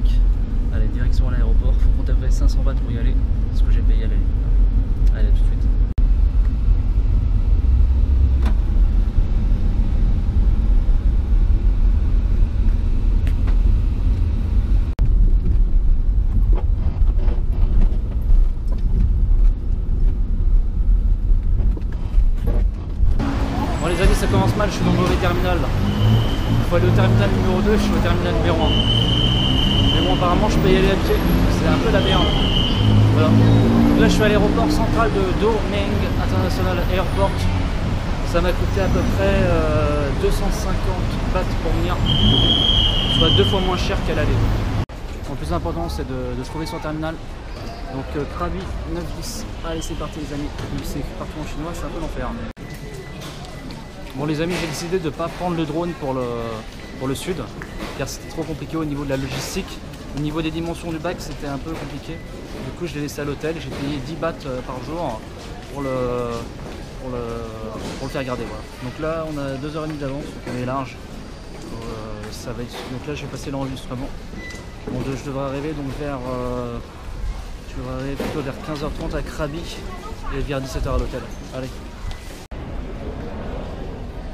tac. Allez, direction à l'aéroport. Faut compter à peu près 500 bahts pour y aller. C'est ce que j'ai payé à l'aller. Allez, à tout de suite. Bon les amis, ça commence mal, je suis dans le mauvais terminal là. Il faut aller au terminal numéro 2, je suis au terminal numéro 1. Mais bon, apparemment je peux y aller à pied, c'est un peu la merde. Voilà. Donc là je suis à l'aéroport central de Do Meng International Airport. Ça m'a coûté à peu près 250 bahts pour venir, soit 2 fois moins cher qu'à l'aller. Le plus important c'est de trouver son terminal. Donc Krabi 910. Allez, c'est parti les amis. C'est partout en chinois, c'est un peu l'enfer. Bon les amis, j'ai décidé de ne pas prendre le drone pour le sud, car c'était trop compliqué au niveau de la logistique. Au niveau des dimensions du bac, c'était un peu compliqué. Du coup, je l'ai laissé à l'hôtel. J'ai payé 10 bahts par jour pour le faire garder. Voilà. Donc là, on a 2h30 d'avance, donc on est large. Ça va être... Donc là, je vais passer l'enregistrement. Bon, je devrais arriver donc plutôt vers 15h30 à Krabi et vers 17h à l'hôtel. Allez.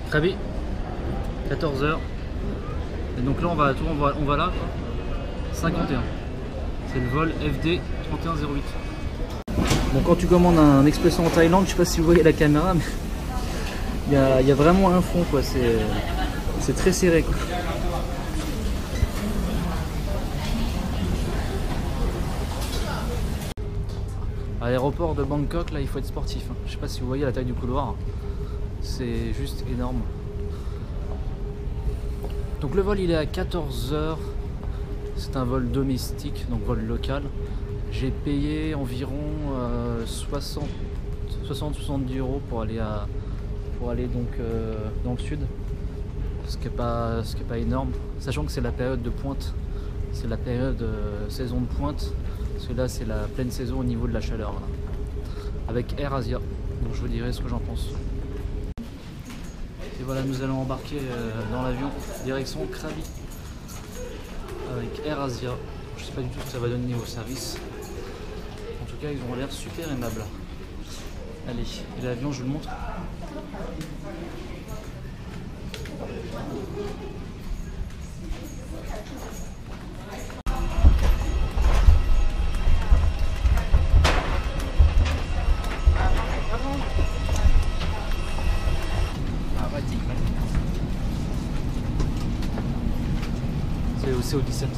Krabi, 14h. Et donc là, on va là, quoi. 51. C'est le vol FD 3108. Bon, quand tu commandes un expresso en Thaïlande, je sais pas si vous voyez la caméra, mais il y a vraiment un fond, quoi. C'est très serré, quoi. À l'aéroport de Bangkok, là, il faut être sportif. Hein. Je sais pas si vous voyez la taille du couloir. C'est juste énorme. Donc le vol il est à 14h. C'est un vol domestique, donc vol local. J'ai payé environ 60-70 € pour aller donc dans le sud. Ce qui est pas énorme. Sachant que c'est la période de pointe. C'est la période saison de pointe. Parce que là c'est la pleine saison au niveau de la chaleur. Là. Avec Air Asia. Donc je vous dirai ce que j'en pense. Et voilà, nous allons embarquer dans l'avion direction Krabi avec Air Asia. Je sais pas du tout ce que ça va donner niveau service. En tout cas, ils ont l'air super aimables. Allez, et l'avion, je vous le montre. C'est au 17.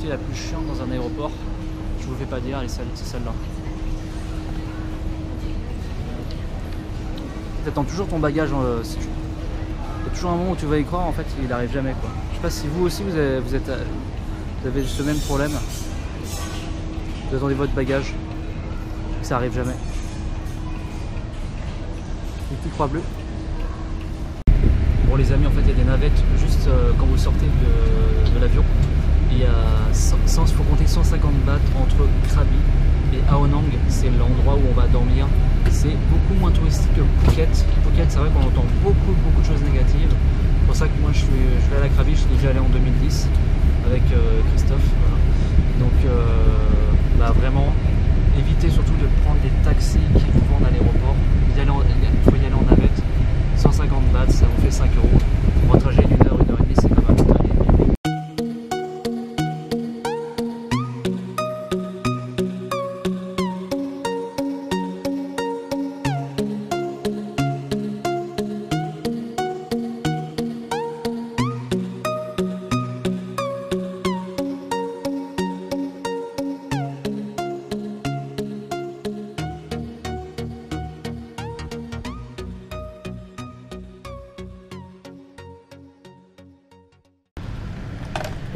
La plus chiante dans un aéroport, je vous le fais pas dire, c'est celle-là. Tu attends toujours ton bagage, il y a toujours un moment où tu vas y croire, en fait il n'arrive jamais quoi. Je sais pas si vous aussi vous avez ce même problème, vous attendez votre bagage, ça arrive jamais. Et tu crois plus. Bon les amis, en fait il y a des navettes juste quand vous sortez de l'avion. Il y a faut compter 150 bahts entre Krabi et Aonang, c'est l'endroit où on va dormir. C'est beaucoup moins touristique que Phuket. Phuket, c'est vrai qu'on entend beaucoup de choses négatives. C'est pour ça que moi je vais à la Krabi, je suis déjà allé en 2010 avec Christophe. Voilà. Donc vraiment, évitez surtout de prendre des taxis qui vous vendent à l'aéroport. Il faut y aller en navette. 150 bahts, ça vous fait 5 €. Pour un trajet d'1 heure, 1h30, c'est quand même un peu.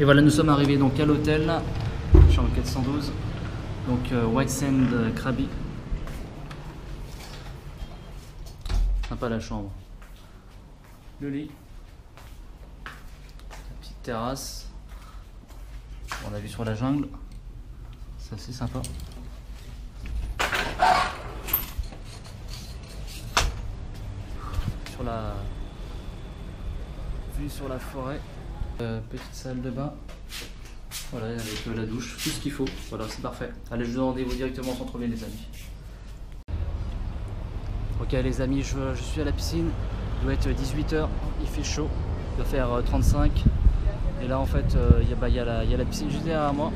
Et voilà, nous sommes arrivés donc à l'hôtel, chambre 412, donc White Sand Krabi. Sympa la chambre. Le lit, la petite terrasse. On a vu sur la jungle, c'est assez sympa. Sur la vue sur la forêt. Petite salle de bain, voilà, avec la douche, tout ce qu'il faut, voilà, c'est parfait. Allez, je vous donne rendez-vous directement au centre-ville les amis. Ok les amis, je suis à la piscine, il doit être 18 h, il fait chaud, il doit faire 35, et là en fait il y a la piscine juste derrière moi,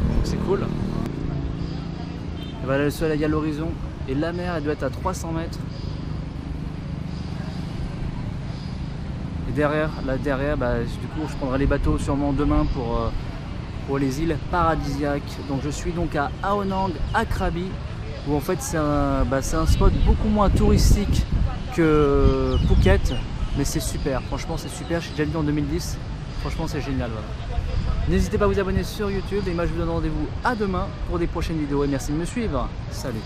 donc c'est cool. Et voilà, le soleil à l'horizon, et la mer elle doit être à 300 mètres. Et derrière, là derrière, du coup je prendrai les bateaux sûrement demain pour les îles paradisiaques. Donc je suis donc à Ao Nang, à Krabi, où en fait c'est un spot beaucoup moins touristique que Phuket, mais c'est super, franchement c'est super, j'ai déjà vu en 2010, franchement c'est génial. Voilà. N'hésitez pas à vous abonner sur YouTube et moi je vous donne rendez-vous à demain pour des prochaines vidéos et merci de me suivre, salut.